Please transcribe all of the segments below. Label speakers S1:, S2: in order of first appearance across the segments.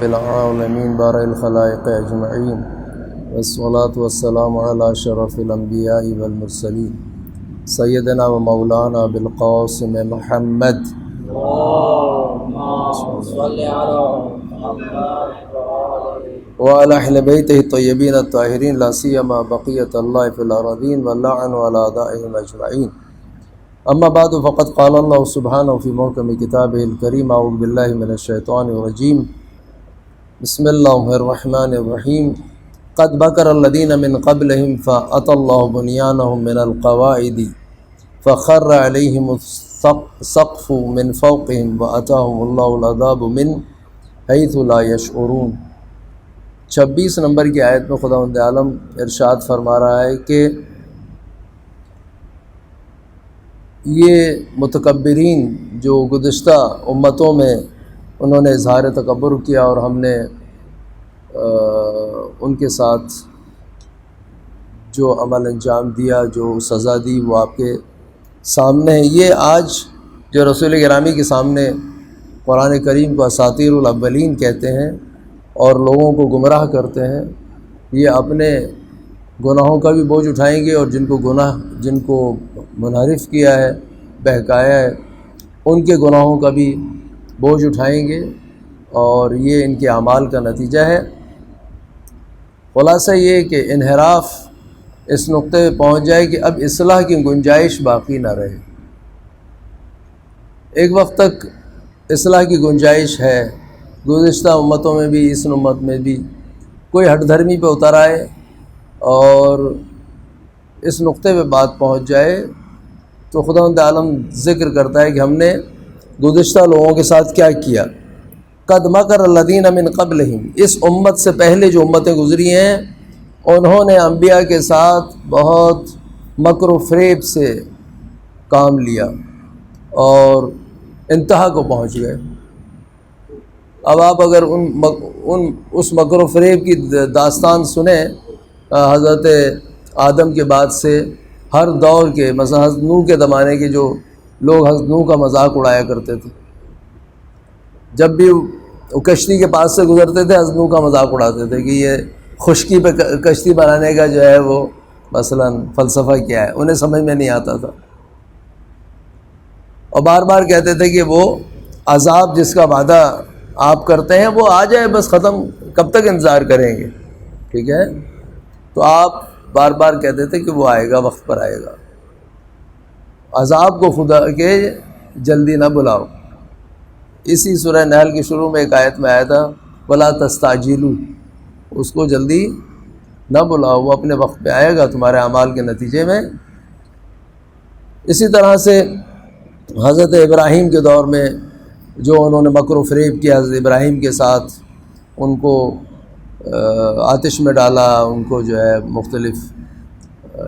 S1: العالمین بارئ الخلائق اجمعین والصلاة والسلام علی اشرف الانبیاء والمرسلین سیدنا و مولانا بالقاسم محمد وعلی اہل بیتہ الطیبین الطاہرین لا سیما بقیۃ اللہ فی الارضین واللعن علی اعدائہم اجمعین اما بعد فقد قال اللہ سبحانہ فی محکم کتابہ الکریم اعوذ باللہ من الشیطان الرجیم بسم اللہ الرحمن الرحیم قد مکر الذین من قبلہم فأتی اللہ بنیانہم من القواعد فخر علیہم السقف من فوقہم وأتاہم اللہ العذاب من حیث لا یشعرون۔ 26 نمبر کی آیت میں خداوند عالم ارشاد فرما رہا ہے کہ یہ متکبرین جو گزشتہ امتوں میں انہوں نے اظہار تکبر کیا اور ہم نے ان کے ساتھ جو عمل انجام دیا، جو سزا دی، وہ آپ کے سامنے ہے۔ یہ آج جو رسول گرامی کے سامنے قرآن کریم کو اساطیر الاولین کہتے ہیں اور لوگوں کو گمراہ کرتے ہیں، یہ اپنے گناہوں کا بھی بوجھ اٹھائیں گے اور جن کو منحرف کیا ہے، بہکایا ہے، ان کے گناہوں کا بھی بوجھ اٹھائیں گے، اور یہ ان کے اعمال کا نتیجہ ہے۔ خلاصہ یہ کہ انحراف اس نقطے پہ پہنچ جائے کہ اب اصلاح کی گنجائش باقی نہ رہے۔ ایک وقت تک اصلاح کی گنجائش ہے، گزشتہ امتوں میں بھی، اس امت میں بھی کوئی ہٹ دھرمی پہ اتر آئے اور اس نقطے پہ بات پہنچ جائے تو خداوند عالم ذکر کرتا ہے کہ ہم نے گزشتہ لوگوں کے ساتھ کیا کیا۔ قد مکر الذین من قبلہم، اس امت سے پہلے جو امتیں گزری ہیں انہوں نے انبیاء کے ساتھ بہت مکر و فریب سے کام لیا اور انتہا کو پہنچ گئے۔ اب آپ اگر اس مکر و فریب کی داستان سنیں، حضرت آدم کے بعد سے ہر دور کے، مثلا حضرت نوح کے زمانے کے جو لوگ حضرت نوح کا مذاق اڑایا کرتے تھے، جب بھی وہ کشتی کے پاس سے گزرتے تھے حضرت نوح کا مذاق اڑاتے تھے کہ یہ خشکی پہ کشتی بنانے کا جو ہے وہ مثلا فلسفہ کیا ہے، انہیں سمجھ میں نہیں آتا تھا، اور بار بار کہتے تھے کہ وہ عذاب جس کا وعدہ آپ کرتے ہیں وہ آ جائے، بس ختم، کب تک انتظار کریں گے، ٹھیک ہے؟ تو آپ بار بار کہتے تھے کہ وہ آئے گا، وقت پر آئے گا، عذاب کو خدا کے جلدی نہ بلاؤ۔ اسی سورہ نحل کی شروع میں ایک آیت میں آیا تھا وَلَا تَسْتَعْجِلُوا، اس کو جلدی نہ بلاؤ، وہ اپنے وقت پہ آئے گا تمہارے اعمال کے نتیجے میں۔ اسی طرح سے حضرت ابراہیم کے دور میں جو انہوں نے مکر و فریب کیا حضرت ابراہیم کے ساتھ، ان کو آتش میں ڈالا، ان کو جو ہے مختلف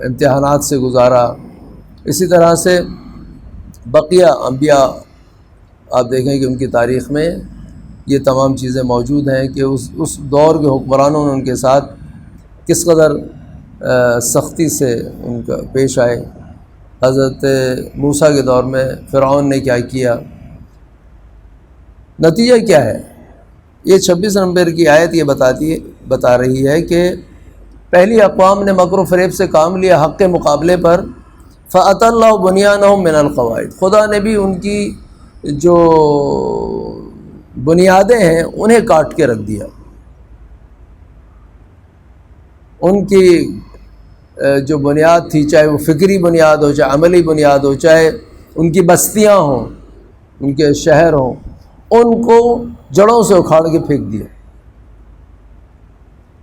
S1: امتحانات سے گزارا۔ اسی طرح سے بقیہ انبیاء آپ دیکھیں کہ ان کی تاریخ میں یہ تمام چیزیں موجود ہیں کہ اس دور کے حکمرانوں نے ان کے ساتھ کس قدر سختی سے ان کا پیش آئے۔ حضرت موسیٰ کے دور میں فرعون نے کیا کیا، نتیجہ کیا ہے؟ یہ 26 نمبر کی آیت یہ بتا رہی ہے کہ پہلی اقوام نے مکر و فریب سے کام لیا حق کے مقابلے پر، فأتی اللہ بنیانہم من القواعد، خدا نے بھی ان کی جو بنیادیں ہیں انہیں کاٹ کے رکھ دیا، ان کی جو بنیاد تھی، چاہے وہ فکری بنیاد ہو، چاہے عملی بنیاد ہو، چاہے ان کی بستیاں ہوں، ان کے شہر ہوں، ان کو جڑوں سے اکھاڑ کے پھینک دیا۔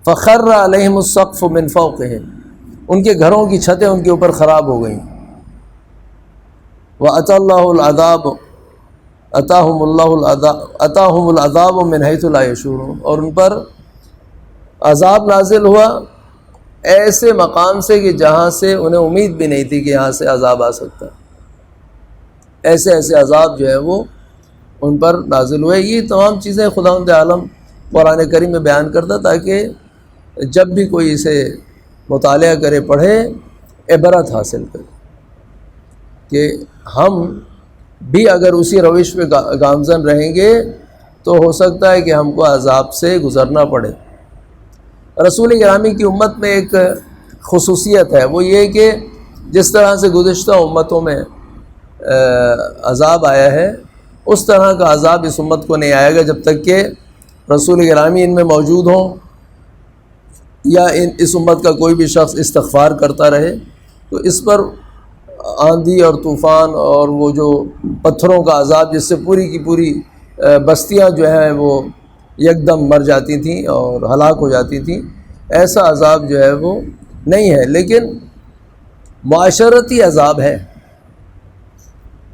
S1: فخر علیہم السقف من فوقہم، ان کے گھروں کی چھتیں ان کے اوپر خراب ہو گئیں۔ وَأَتَى اللَّهُ الْعَذَابُ أَتَاهُمُ الْعَذَابُ مِنْ حَيْثُ لَا يَشْعُرُونَ، اور ان پر عذاب نازل ہوا ایسے مقام سے کہ جہاں سے انہیں امید بھی نہیں تھی کہ یہاں سے عذاب آ سکتا ہے۔ ایسے عذاب جو ہے وہ ان پر نازل ہوئے۔ یہ تمام چیزیں خداوند عالم قرآن کریم میں بیان کرتا تاکہ جب بھی کوئی اسے مطالعہ کرے، پڑھے، عبرت حاصل کرے کہ ہم بھی اگر اسی روش پہ گامزن رہیں گے تو ہو سکتا ہے کہ ہم کو عذاب سے گزرنا پڑے۔ رسول گرامی کی امت میں ایک خصوصیت ہے، وہ یہ کہ جس طرح سے گزشتہ امتوں میں عذاب آیا ہے، اس طرح کا عذاب اس امت کو نہیں آئے گا جب تک کہ رسول گرامی ان میں موجود ہوں، یا اس امت کا کوئی بھی شخص استغفار کرتا رہے تو اس پر آندھی اور طوفان اور وہ جو پتھروں کا عذاب جس سے پوری کی پوری بستیاں جو ہیں وہ یکدم مر جاتی تھیں اور ہلاک ہو جاتی تھیں، ایسا عذاب جو ہے وہ نہیں ہے، لیکن معاشرتی عذاب ہے،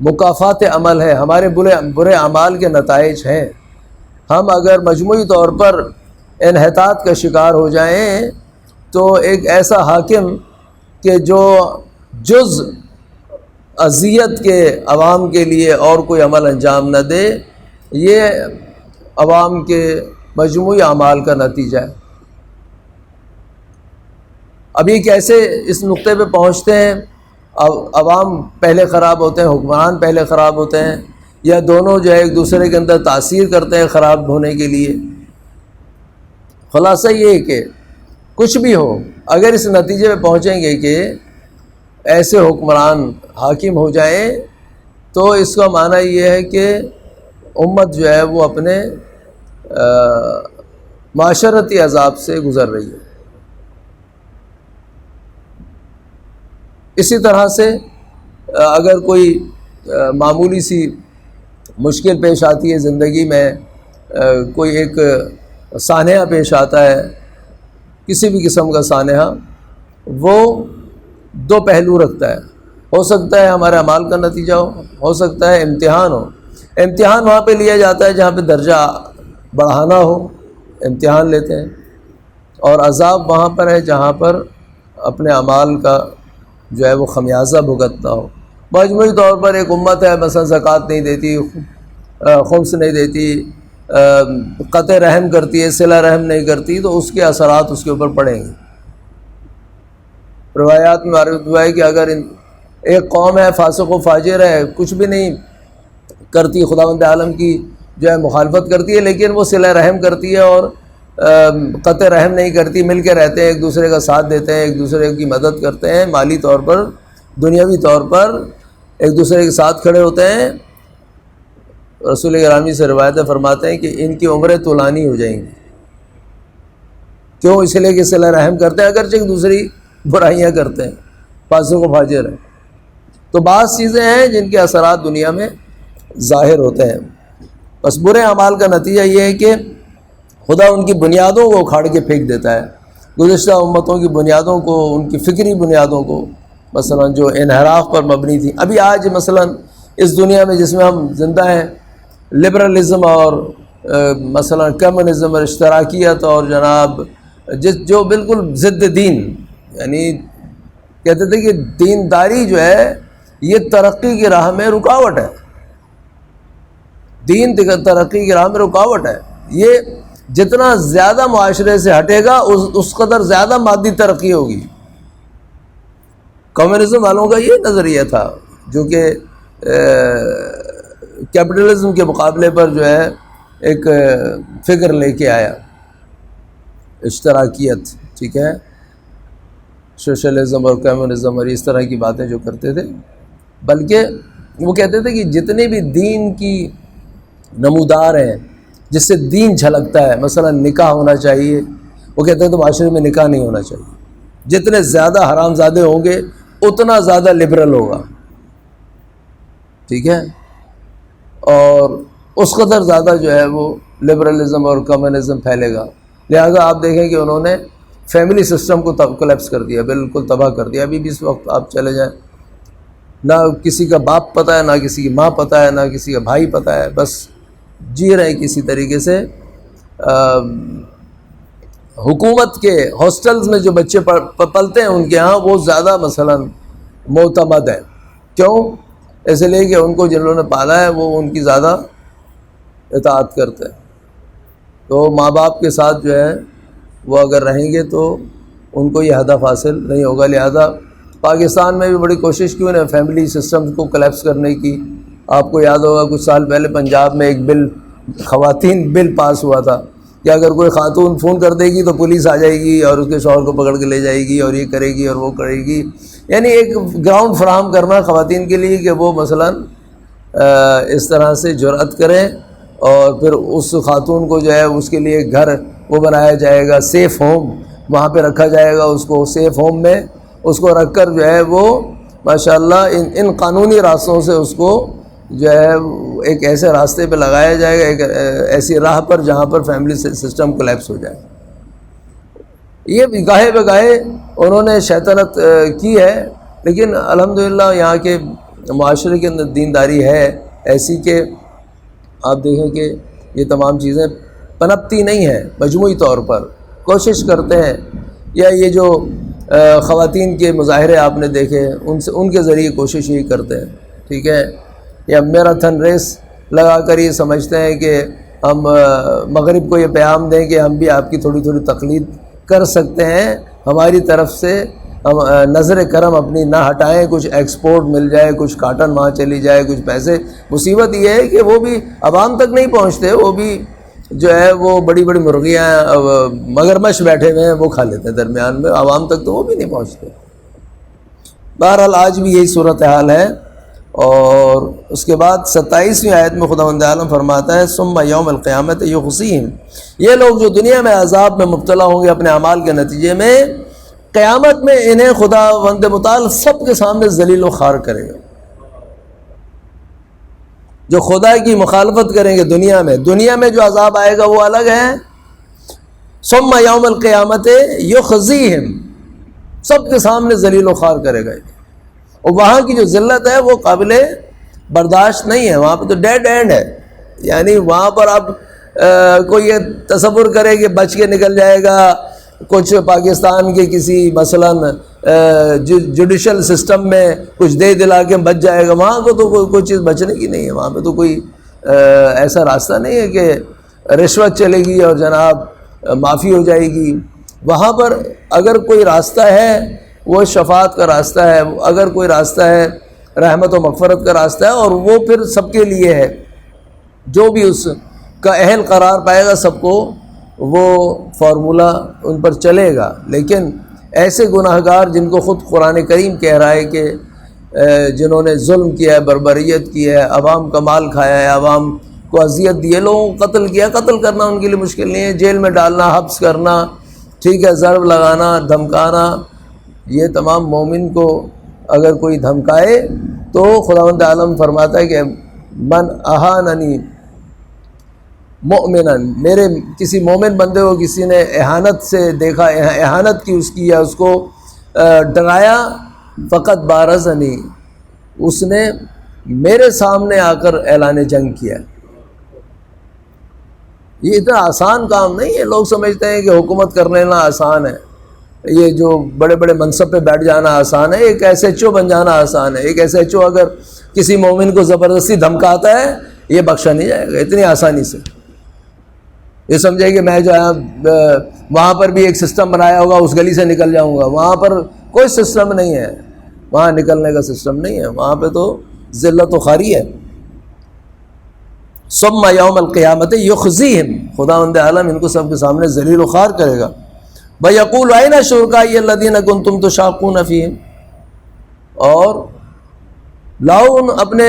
S1: مکافات عمل ہے، ہمارے برے اعمال کے نتائج ہیں۔ ہم اگر مجموعی طور پر انحطاط کا شکار ہو جائیں تو ایک ایسا حاکم کہ جو جز اذیت کے عوام کے لیے اور کوئی عمل انجام نہ دے، یہ عوام کے مجموعی اعمال کا نتیجہ ہے۔ اب یہ کیسے اس نقطے پہ پہنچتے ہیں؟ عوام پہلے خراب ہوتے ہیں، حکمران پہلے خراب ہوتے ہیں، یا دونوں جو ہے ایک دوسرے کے اندر تاثیر کرتے ہیں خراب ہونے کے لیے؟ خلاصہ یہ ہے کہ کچھ بھی ہو، اگر اس نتیجے پہ پہنچیں گے کہ ایسے حکمران حاکم ہو جائیں تو اس کا معنی یہ ہے کہ امت جو ہے وہ اپنے معاشرتی عذاب سے گزر رہی ہے۔ اسی طرح سے اگر کوئی معمولی سی مشکل پیش آتی ہے زندگی میں، کوئی ایک سانحہ پیش آتا ہے، کسی بھی قسم کا سانحہ، وہ دو پہلو رکھتا ہے۔ ہو سکتا ہے ہمارے اعمال کا نتیجہ ہو سکتا ہے امتحان ہو۔ امتحان وہاں پہ لیا جاتا ہے جہاں پہ درجہ بڑھانا ہو، امتحان لیتے ہیں، اور عذاب وہاں پر ہے جہاں پر اپنے اعمال کا جو ہے وہ خمیازہ بھگتنا ہو۔ مجموعی طور پر ایک امت ہے مثلا زکوٰۃ نہیں دیتی، خمس نہیں دیتی، قطع رحم کرتی ہے، صلہ رحم نہیں کرتی، تو اس کے اثرات اس کے اوپر پڑیں گے۔ روایات میں معروف ہوا ہے کہ اگر ایک قوم ہے فاسق و فاجر ہے، کچھ بھی نہیں کرتی، خداوند عالم کی جو ہے مخالفت کرتی ہے، لیکن وہ صلہ رحم کرتی ہے اور قطع رحم نہیں کرتی، مل کے رہتے ہیں، ایک دوسرے کا ساتھ دیتے ہیں، ایک دوسرے کی مدد کرتے ہیں، مالی طور پر، دنیاوی طور پر ایک دوسرے کے ساتھ کھڑے ہوتے ہیں۔ رسول گرامی سے روایتیں فرماتے ہیں کہ ان کی عمریں طولانی ہو جائیں گی۔ کیوں؟ اس لیے کہ صلہ رحم کرتے ہیں، اگرچہ ایک دوسری برائیاں کرتے ہیں، فاسق و فاجر ہیں۔ تو بعض چیزیں ہیں جن کے اثرات دنیا میں ظاہر ہوتے ہیں۔ بس برے اعمال کا نتیجہ یہ ہے کہ خدا ان کی بنیادوں کو اکھاڑ کے پھینک دیتا ہے، گزشتہ امتوں کی بنیادوں کو، ان کی فکری بنیادوں کو، مثلا جو انحراف پر مبنی تھی۔ ابھی آج مثلا اس دنیا میں جس میں ہم زندہ ہیں، لبرلزم اور مثلا کمیونزم اور اشتراکیت اور جناب جو بالکل ضد دین، یعنی کہتے تھے کہ دینداری جو ہے یہ ترقی کی راہ میں رکاوٹ ہے، دین ترقی کی راہ میں رکاوٹ ہے۔ یہ جتنا زیادہ معاشرے سے ہٹے گا اس قدر زیادہ مادی ترقی ہوگی۔ کمیونزم والوں کا یہ نظریہ تھا جو کہ کیپٹلزم کے مقابلے پر جو ہے ایک فکر لے کے آیا، اشتراکیت، ٹھیک ہے، سوشلزم اور کمیونزم اور اس طرح کی باتیں جو کرتے تھے، بلکہ وہ کہتے تھے کہ جتنے بھی دین کی نمودار ہیں جس سے دین جھلکتا ہے، مثلا نکاح ہونا چاہیے، وہ کہتے ہیں تو معاشرے میں نکاح نہیں ہونا چاہیے، جتنے زیادہ حرام زادے ہوں گے اتنا زیادہ لبرل ہوگا، ٹھیک ہے، اور اس قدر زیادہ جو ہے وہ لبرلزم اور کمیونزم پھیلے گا۔ لہذا آپ دیکھیں کہ انہوں نے فیملی سسٹم کو کولیپس کر دیا، بالکل تباہ کر دیا۔ ابھی بھی اس وقت آپ چلے جائیں، نہ کسی کا باپ پتہ ہے، نہ کسی کی ماں پتہ ہے، نہ کسی کا بھائی پتہ ہے، بس جی رہے کسی طریقے سے۔ حکومت کے ہاسٹلز میں جو بچے پلتے ہیں ان کے ہاں وہ زیادہ مثلا معتمد ہے۔ کیوں؟ اس لیے کہ ان کو جنہوں نے پالا ہے وہ ان کی زیادہ اطاعت کرتے ہیں، تو ماں باپ کے ساتھ جو ہے وہ اگر رہیں گے تو ان کو یہ ہدف حاصل نہیں ہوگا۔ لہذا پاکستان میں بھی بڑی کوشش کیوں نے فیملی سسٹم کو کولیپس کرنے کی۔ آپ کو یاد ہوگا کچھ سال پہلے پنجاب میں ایک بل خواتین بل پاس ہوا تھا کہ اگر کوئی خاتون فون کر دے گی تو پولیس آ جائے گی اور اس کے شوہر کو پکڑ کے لے جائے گی اور یہ کرے گی اور وہ کرے گی. یعنی ایک گراؤنڈ فراہم کرنا خواتین کے لیے کہ وہ مثلاً اس طرح سے جرأت کریں، اور پھر اس خاتون کو جو ہے اس کے لیے گھر وہ بنایا جائے گا، سیف ہوم وہاں پہ رکھا جائے گا اس کو، سیف ہوم میں اس کو رکھ کر جو ہے وہ ماشاءاللہ ان قانونی راستوں سے اس کو جو ہے ایک ایسے راستے پہ لگایا جائے گا، ایک ایسی راہ پر جہاں پر فیملی سسٹم کولیپس ہو جائے. یہ گاہے بگاہے انہوں نے شیطنت کی ہے، لیکن الحمدللہ یہاں کے معاشرے کے اندر دینداری ہے ایسی کہ آپ دیکھیں کہ یہ تمام چیزیں پنپتی نہیں ہیں. مجموعی طور پر کوشش کرتے ہیں، یا یہ جو خواتین کے مظاہرے آپ نے دیکھے ان کے ذریعے کوشش ہی کرتے ہیں، ٹھیک ہے، یا میراتھن ریس لگا کر یہ سمجھتے ہیں کہ ہم مغرب کو یہ پیغام دیں کہ ہم بھی آپ کی تھوڑی تھوڑی تقلید کر سکتے ہیں، ہماری طرف سے ہم نظر کرم اپنی نہ ہٹائیں، کچھ ایکسپورٹ مل جائے، کچھ کاٹن وہاں چلی جائے، کچھ پیسے. مصیبت یہ ہے کہ وہ بھی عوام تک نہیں پہنچتے، وہ بھی جو ہے وہ بڑی بڑی مرغیاں مگرمچھ بیٹھے ہوئے ہیں وہ کھا لیتے ہیں درمیان میں، عوام تک تو وہ بھی نہیں پہنچتے. بہرحال آج بھی یہی صورتحال ہے. اور اس کے بعد 27ویں آیت میں خداوند عالم فرماتا ہے ثم یوم القیامت یخزیہم، یہ لوگ جو دنیا میں عذاب میں مبتلا ہوں گے اپنے اعمال کے نتیجے میں، قیامت میں انہیں خداوند متعال سب کے سامنے ذلیل و خوار کرے گا. جو خدا کی مخالفت کریں گے دنیا میں جو عذاب آئے گا وہ الگ ہے. ثم یوم القیامت یخزیہم، سب کے سامنے ذلیل و خوار کرے گا. اور وہاں کی جو ذلت ہے وہ قابل برداشت نہیں ہے، وہاں پہ تو ڈیڈ اینڈ ہے. یعنی وہاں پر اب کوئی یہ تصور کرے کہ بچ کے نکل جائے گا، کچھ پاکستان کے کسی مثلاً جوڈیشل سسٹم میں کچھ دے دلا کے بچ جائے گا، وہاں کو تو کوئی چیز بچنے کی نہیں ہے. وہاں پہ تو کوئی ایسا راستہ نہیں ہے کہ رشوت چلے گی اور جناب معافی ہو جائے گی. وہاں پر اگر کوئی راستہ ہے وہ شفاعت کا راستہ ہے، اگر کوئی راستہ ہے رحمت و مغفرت کا راستہ ہے، اور وہ پھر سب کے لیے ہے. جو بھی اس کا اہل قرار پائے گا سب کو وہ فارمولہ ان پر چلے گا. لیکن ایسے گناہ گار جن کو خود قرآن کریم کہہ رہا ہے کہ جنہوں نے ظلم کیا ہے، بربریت کی ہے، عوام کا مال کھایا ہے، عوام کو اذیت دی ہے، لوگوں کو قتل کیا، قتل کرنا ان کے لیے مشکل نہیں ہے، جیل میں ڈالنا، حبس کرنا، ٹھیک ہے، ضرب لگانا، دھمکانا، یہ تمام مومن کو اگر کوئی دھمکائے تو خداوند عالم فرماتا ہے کہ من اہاننی مؤمنا، میرے کسی مومن بندے کو کسی نے اہانت سے دیکھا، اہانت کی اس کی، یا اس کو ڈرایا، فقط بارزنی، اس نے میرے سامنے آ کر اعلان جنگ کیا. یہ اتنا آسان کام نہیں ہے. لوگ سمجھتے ہیں کہ حکومت کر لینا آسان ہے، یہ جو بڑے بڑے منصب پہ بیٹھ جانا آسان ہے، ایک ایس ایچ او بن جانا آسان ہے. ایک ایس ایچ او اگر کسی مومن کو زبردستی دھمکاتا ہے یہ بخشا نہیں جائے گا اتنی آسانی سے. یہ سمجھے کہ میں جو ہے وہاں پر بھی ایک سسٹم بنایا ہوگا، اس گلی سے نکل جاؤں گا. وہاں پر کوئی سسٹم نہیں ہے، وہاں نکلنے کا سسٹم نہیں ہے، وہاں پہ تو ذلت و خواری ہے. ثم یوم القیامت یخزیہم، خداوند عالم ان کو سب کے سامنے ذلیل و خوار کرے گا. وَيَقُولُ أَيْنَ شُرَكَائِيَ الَّذِينَ كُنتُمْ تُشَاقُونَ فِيهِمْ، اور لاؤ ان اپنے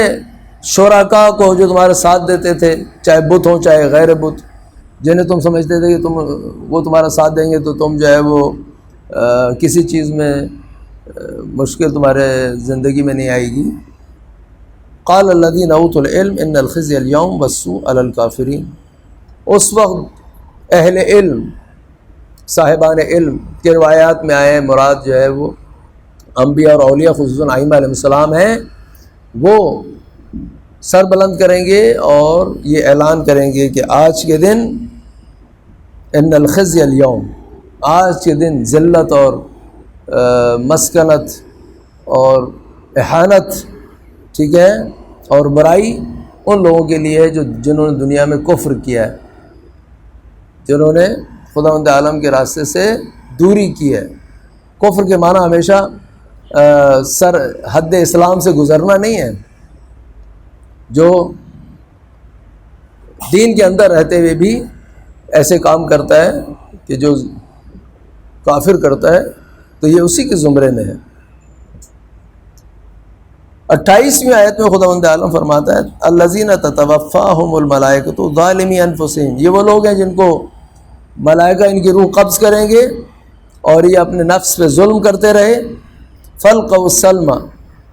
S1: شرکاء کو جو تمہارے ساتھ دیتے تھے، چاہے بت ہوں چاہے غیر بت، جنہیں تم سمجھتے تھے کہ وہ تمہارا ساتھ دیں گے تو تم جو ہے وہ کسی چیز میں مشکل تمہارے زندگی میں نہیں آئے گی. قال الذین اوتوا العلم ان الخزي اليوم والسوء علی الکافرین، اس وقت اہل علم، صاحبان علم کے روایات میں آئے، مراد جو ہے وہ انبیاء اور اولیاء خصوصاً ائمہ علیہ السلام ہیں، وہ سر بلند کریں گے اور یہ اعلان کریں گے کہ آج کے دن ان الخزي اليوم، آج کے دن ذلت اور مسکنت اور احانت، ٹھیک ہے، اور برائی ان لوگوں کے لیے ہے جنہوں نے دنیا میں کفر کیا ہے، جنہوں نے خداوند عالم کے راستے سے دوری کی ہے. کفر کے معنی ہمیشہ سر حد اسلام سے گزرنا نہیں ہے. جو دین کے اندر رہتے ہوئے بھی ایسے کام کرتا ہے کہ جو کافر کرتا ہے تو یہ اسی کے زمرے میں ہے۔ 28ویں آیت میں خداوند عالم فرماتا ہے الذین تتوفاہم الملائکۃ ظالمی انفسہم، یہ وہ لوگ ہیں جن کو ملائکہ ان کی روح قبض کریں گے اور یہ اپنے نفس پہ ظلم کرتے رہے، فلقوا السلم،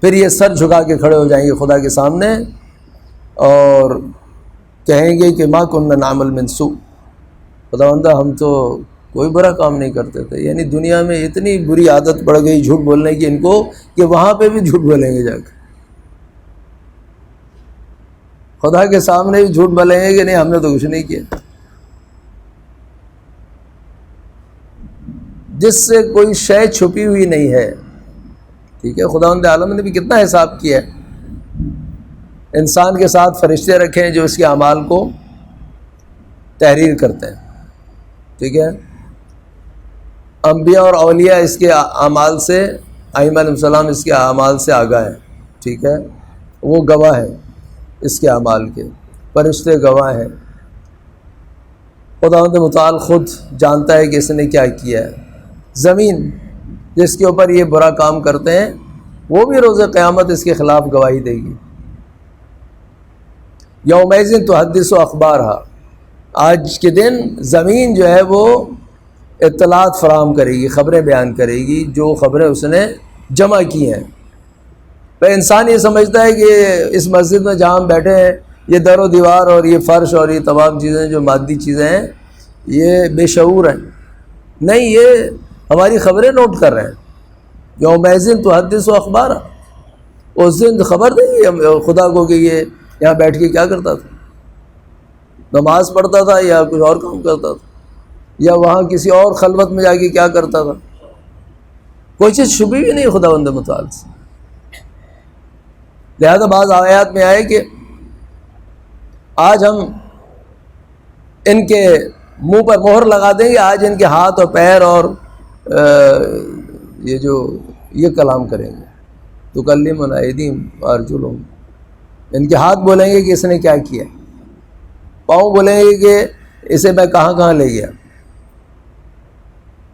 S1: پھر یہ سر جھکا کے کھڑے ہو جائیں گے خدا کے سامنے اور کہیں گے کہ ما کنا نعمل من سوء، خداوندہ ہم تو کوئی برا کام نہیں کرتے تھے۔ یعنی دنیا میں اتنی بری عادت پڑ گئی جھوٹ بولنے کی ان کو کہ وہاں پہ بھی جھوٹ بولیں گے، جا کے خدا کے سامنے بھی جھوٹ بولیں گے کہ نہیں ہم نے تو کچھ نہیں کیا، جس سے کوئی شے چھپی ہوئی نہیں ہے۔ ٹھیک ہے، خداوند عالم نے بھی کتنا حساب کیا ہے۔ انسان کے ساتھ فرشتے رکھے ہیں جو اس کے اعمال کو تحریر کرتے ہیں۔ ٹھیک ہے، انبیاء اور اولیاء اس کے اعمال سے، ائمہ علیہ السلام اس کے اعمال سے آگاہ ہیں۔ ٹھیک ہے، وہ گواہ ہیں اس کے اعمال کے، فرشتے گواہ ہیں، خداوند متعال خود جانتا ہے کہ اس نے کیا کیا ہے۔ زمین جس کے اوپر یہ برا کام کرتے ہیں وہ بھی روز قیامت اس کے خلاف گواہی دے گی۔ یومئذ تحدث اخبارہا، آج کے دن زمین جو ہے وہ اطلاعات فراہم کرے گی، خبریں بیان کرے گی، جو خبریں اس نے جمع کی ہیں۔ تو انسان یہ سمجھتا ہے کہ اس مسجد میں جہاں ہم بیٹھے ہیں یہ در و دیوار اور یہ فرش اور یہ تمام چیزیں جو مادی چیزیں ہیں یہ بے شعور ہیں، نہیں، یہ ہماری خبریں نوٹ کر رہے ہیں۔ یومئذ تحدث اخبارہا، اس دن خبر دیں گے خدا کو کہ یہ یہاں بیٹھ کے کیا کرتا تھا، نماز پڑھتا تھا یا کچھ اور کام کرتا تھا، یا وہاں کسی اور خلوت میں جا کے کیا کرتا تھا۔ کوئی چیز چھپی بھی نہیں خداوند متعال سے۔ لہذا بعض آیات میں آئے کہ آج ہم ان کے منہ پر مہر لگا دیں گے، آج ان کے ہاتھ اور پیر اور یہ کلام کریں گے، تکلمنا ایدیہم وارجلہم، ان کے ہاتھ بولیں گے کہ اس نے کیا کیا، پاؤں بولیں گے کہ اسے میں کہاں کہاں لے گیا،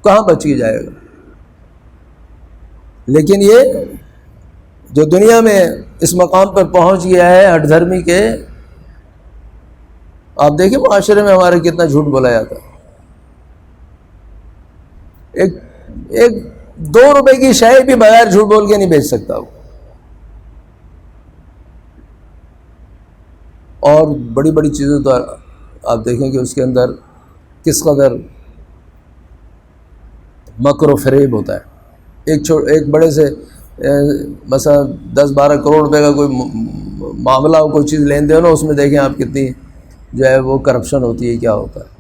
S1: کہاں بچ کے جائے گا۔ لیکن یہ جو دنیا میں اس مقام پر پہنچ گیا ہے ہٹ دھرمی کے، آپ دیکھیں معاشرے میں ہمارے کتنا جھوٹ بولا جاتا ہے۔ ایک 2 روپے کی شے بھی بغیر جھوٹ بول کے نہیں بیچ سکتا وہ، اور بڑی بڑی چیزیں تو آپ دیکھیں کہ اس کے اندر کس قدر مکر و فریب ہوتا ہے۔ ایک بڑے سے مثلا 10-12 کروڑ روپے کا کوئی معاملہ ہو، کوئی چیز لین دین ہو، اس میں دیکھیں آپ کتنی جو ہے وہ کرپشن ہوتی ہے، کیا ہوتا ہے۔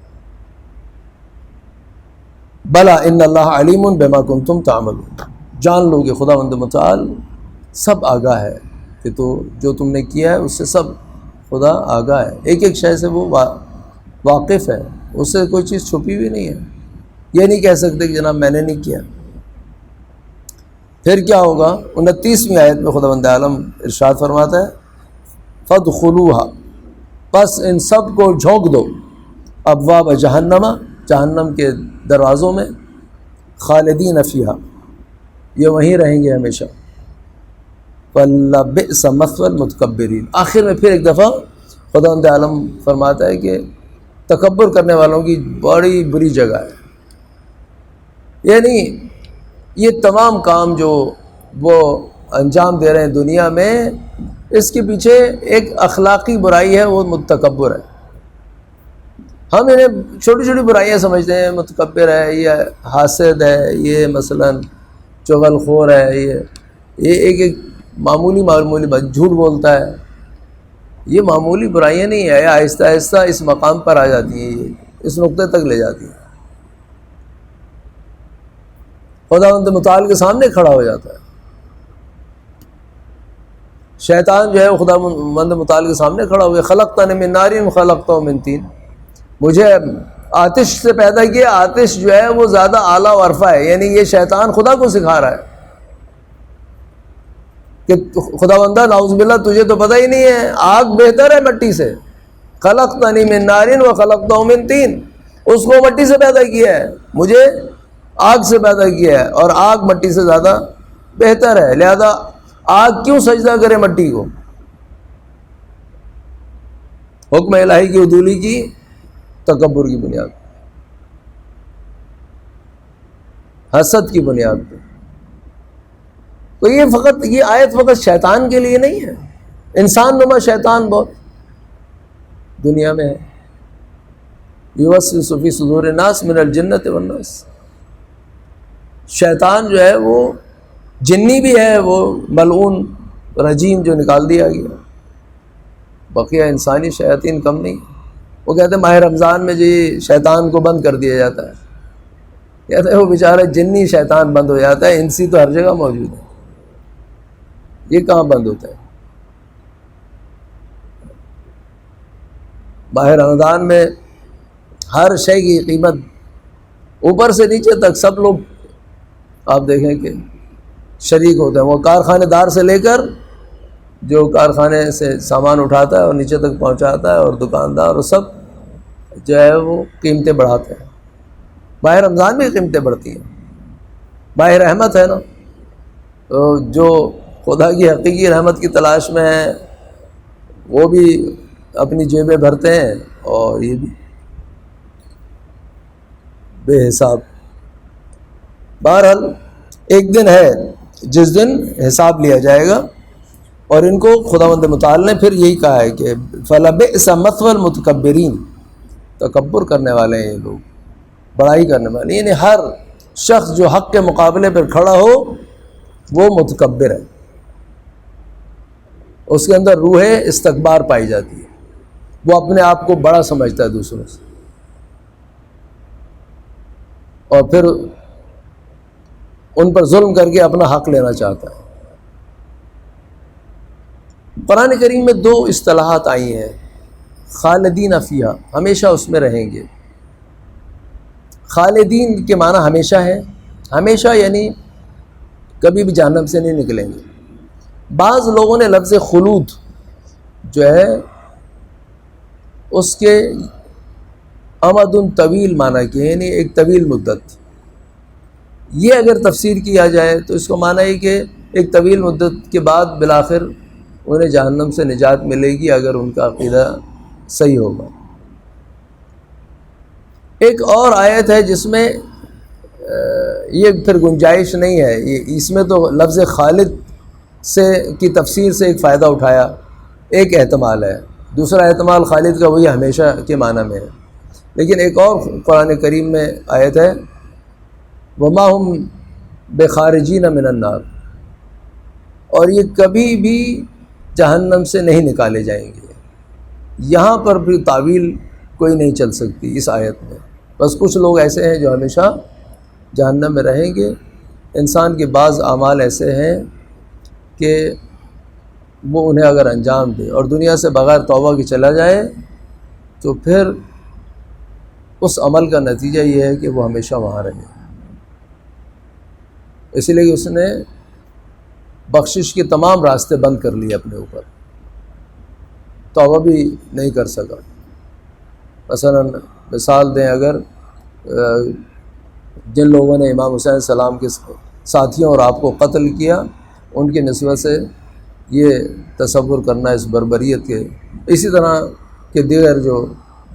S1: بلا ان اللہ علیم بما کنتم تعملون، جان لو کہ خداوند متعال سب آگاہ ہے کہ تو جو تم نے کیا ہے اس سے سب خدا آگاہ ہے، ایک ایک شے سے وہ واقف ہے، اس سے کوئی چیز چھپی ہوئی نہیں ہے۔ یہ نہیں کہہ سکتے کہ جناب میں نے نہیں کیا۔ پھر کیا ہوگا؟ 29ویں آیت میں خداوند عالم ارشاد فرماتا ہے فادخلوها، پس ان سب کو جھونک دو، ابواب جہنم، جہنم کے دروازوں میں، خالدین فیہا، یہ وہیں رہیں گے ہمیشہ، فلبئس مثوی المتکبرین۔ آخر میں پھر ایک دفعہ خداوند عالم فرماتا ہے کہ تکبر کرنے والوں کی بڑی بری جگہ ہے۔ یعنی یہ تمام کام جو وہ انجام دے رہے ہیں دنیا میں، اس کے پیچھے ایک اخلاقی برائی ہے، وہ متکبر ہے۔ ہم انہیں چھوٹی چھوٹی برائیاں سمجھتے ہیں، متکبر ہے، یہ حاسد ہے، یہ مثلا چغل خور ہے، یہ ایک معمولی بات، جھوٹ بولتا ہے، یہ معمولی برائیاں نہیں ہے، آہستہ آہستہ اس مقام پر آ جاتی ہیں، یہ اس نقطے تک لے جاتی ہیں، خداوند متعال کے سامنے کھڑا ہو جاتا ہے۔ شیطان جو ہے وہ خداوند متعال کے سامنے کھڑا ہو گیا، خلقتنی من نار خلقتہ من طین، مجھے آتش سے پیدا کیا، آتش جو ہے وہ زیادہ اعلیٰ و عرفہ ہے، یعنی یہ شیطان خدا کو سکھا رہا ہے کہ خداوندہ نعوذ باللہ تجھے تو پتہ ہی نہیں ہے، آگ بہتر ہے مٹی سے، خلقتنی من نار وخلقتہ من طین، اس کو مٹی سے پیدا کیا ہے، مجھے آگ سے پیدا کیا ہے، اور آگ مٹی سے زیادہ بہتر ہے، لہذا آگ کیوں سجدہ کرے مٹی کو؟ حکم الہی کی عدولی کی تکبر کی بنیاد، حسد کی بنیاد پہ۔ تو یہ آیت فقط شیطان کے لیے نہیں ہے، انسان نما شیطان بہت دنیا میں ہے، یوسوس فی صدور الناس من الجنۃ والناس۔ شیطان جو ہے وہ جنی بھی ہے، وہ ملعون رجیم جو نکال دیا گیا، بقیہ انسانی شیاطین کم نہیں۔ وہ کہتے ہیں ماہ رمضان میں جی شیطان کو بند کر دیا جاتا ہے، کہتے ہیں وہ بیچارہ جنی شیطان بند ہو جاتا ہے، انسی تو ہر جگہ موجود ہے، یہ کہاں بند ہوتا ہے؟ ماہ رمضان میں ہر شے کی قیمت اوپر سے نیچے تک سب لوگ آپ دیکھیں کہ شریک ہوتے ہیں، وہ کارخانے دار سے لے کر جو کارخانے سے سامان اٹھاتا ہے اور نیچے تک پہنچاتا ہے، اور دکاندار، اور سب جو ہے وہ قیمتیں بڑھاتے ہیں۔ ماہ رمضان میں قیمتیں بڑھتی ہیں، ماہ رحمت ہے نا، تو جو خدا کی حقیقی رحمت کی تلاش میں ہیں وہ بھی اپنی جیبیں بھرتے ہیں، اور یہ بھی بے حساب۔ بہرحال ایک دن ہے جس دن حساب لیا جائے گا، اور ان کو خداوند متعال نے پھر یہی کہا ہے کہ فَلَبِئْسَ مَثْوَى الْمُتَكَبِّرِينَ، تکبر کرنے والے ہیں یہ لوگ، بڑائی کرنے والے، یعنی ہر شخص جو حق کے مقابلے پر کھڑا ہو وہ متکبر ہے، اس کے اندر روح استکبار پائی جاتی ہے، وہ اپنے آپ کو بڑا سمجھتا ہے دوسروں سے، اور پھر ان پر ظلم کر کے اپنا حق لینا چاہتا ہے۔ قرآن کریم میں دو اصطلاحات آئی ہیں، خالدین فیہا، ہمیشہ اس میں رہیں گے۔ خالدین کے معنی ہمیشہ ہے، ہمیشہ یعنی کبھی بھی جہنم سے نہیں نکلیں گے۔ بعض لوگوں نے لفظ خلود جو ہے اس کے امد طویل معنی کیا، یعنی ایک طویل مدت۔ یہ اگر تفسیر کیا جائے تو اس کو معنی ہے کہ ایک طویل مدت کے بعد بالآخر انہیں جہنم سے نجات ملے گی اگر ان کا عقیدہ صحیح ہوگا۔ ایک اور آیت ہے جس میں یہ پھر گنجائش نہیں ہے، اس میں تو لفظ خالد سے کی تفسیر سے ایک فائدہ اٹھایا، ایک احتمال ہے، دوسرا احتمال خالد کا وہی ہمیشہ کے معنی میں ہے، لیکن ایک اور قرآن کریم میں آیت ہے وما ہم بخارجین من النار، اور یہ کبھی بھی جہنم سے نہیں نکالے جائیں گے۔ یہاں پر بھی تعویل کوئی نہیں چل سکتی اس آیت میں، بس کچھ لوگ ایسے ہیں جو ہمیشہ جہنم میں رہیں گے۔ انسان کے بعض اعمال ایسے ہیں کہ وہ انہیں اگر انجام دے اور دنیا سے بغیر توبہ کے چلا جائے تو پھر اس عمل کا نتیجہ یہ ہے کہ وہ ہمیشہ وہاں رہے، اس لیے اس نے بخشش کے تمام راستے بند کر لیے اپنے اوپر، توبہ بھی نہیں کر سکا۔ مثلا مثال دیں، اگر جن لوگوں نے امام حسین السلام کے ساتھیوں اور آپ کو قتل کیا، ان کی نسبت سے یہ تصور کرنا اس بربریت کے، اسی طرح کے دیگر جو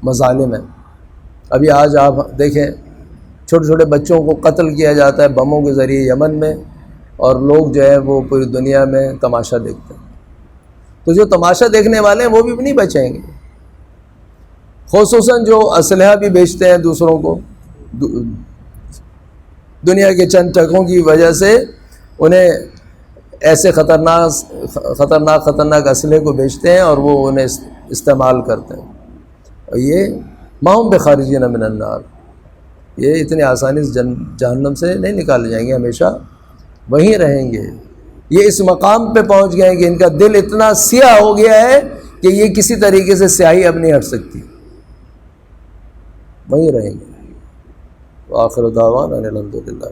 S1: مظالم ہیں۔ ابھی آج آپ دیکھیں چھوٹے چھوٹے بچوں کو قتل کیا جاتا ہے بموں کے ذریعے یمن میں، اور لوگ جو ہے وہ پوری دنیا میں تماشا دیکھتے ہیں۔ تو جو تماشا دیکھنے والے ہیں وہ بھی نہیں بچیں گے، خصوصاً جو اسلحہ بھی بیچتے ہیں دوسروں کو، دنیا کے چند ٹکوں کی وجہ سے انہیں ایسے خطرناک اسلحے کو بیچتے ہیں اور وہ انہیں استعمال کرتے ہیں، اور یہ ماہم بخارجین من النار، یہ اتنی آسانی سے جہنم سے نہیں نکالے جائیں گے، ہمیشہ وہیں رہیں گے۔ یہ اس مقام پہ پہنچ گئے ہیں کہ ان کا دل اتنا سیاہ ہو گیا ہے کہ یہ کسی طریقے سے سیاہی اب نہیں ہٹ سکتی، وہیں رہیں گے۔ وآخر دعوانا ان الحمد للہ۔